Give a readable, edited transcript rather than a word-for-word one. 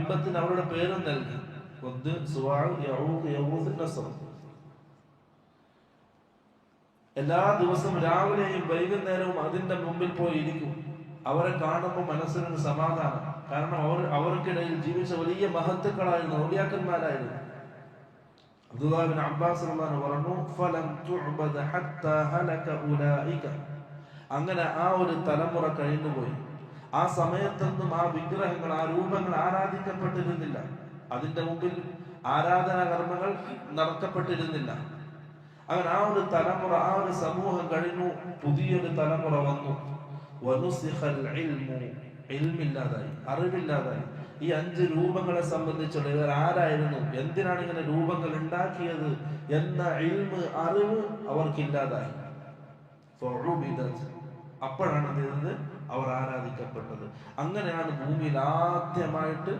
ബിംബത്തിന് അവരുടെ പേരും നൽകി. വദ്, സുവാ, യഊദ്, യഊസ്, നസ്ർ. എല്ലാ ദിവസവും രാവിലെയും വൈകുന്നേരവും അതിന്റെ മുമ്പിൽ പോയി ഇരിക്കും. അവരെ കാണുമ്പോൾ മനസ്സിനൊരു സമാധാനം. കാരണം അവർക്കിടയിൽ ജീവിച്ച വലിയ മഹത്തുക്കളായിരുന്നു, ഔലിയാക്കന്മാരായിരുന്നു. അബ്ദുല്ലാഹ് ഇബ്നു അബ്ബാസ് റളിയല്ലാഹു പറഞ്ഞു, ഫലം തുഅബദ ഹത്താ ഹലക ഉലൈക. അങ്ങനെ ആ ഒരു തലമുറ കഴിഞ്ഞുപോയി. ആ സമയത്തൊന്നും ആ വിഗ്രഹങ്ങൾ, ആ രൂപങ്ങൾ ആരാധിക്കപ്പെട്ടിരുന്നില്ല. അതിന്റെ മുമ്പിൽ ആരാധനാ കർമ്മങ്ങൾ നടത്തപ്പെട്ടിരുന്നില്ല. അങ്ങനെ ആ ഒരു തലമുറ, ആ ഒരു സമൂഹം കഴിഞ്ഞു. പുതിയൊരു തലമുറ വന്നു. ഇൽമില്ലാതായി, അറിവില്ലാതായി. ഈ 5 രൂപങ്ങളെ സംബന്ധിച്ചുള്ള ഇവർ ആരായിരുന്നു, എന്തിനാണ് ഇങ്ങനെ രൂപങ്ങൾ ഉണ്ടാക്കിയത് എന്ന ഇൽമ്, അറിവ് അവർക്കില്ലാതായി. അപ്പോഴാണ് അവർ ആരാധിക്കപ്പെട്ടത്. അങ്ങനെയാണ് ഭൂമിയിൽ ആദ്യമായിട്ട്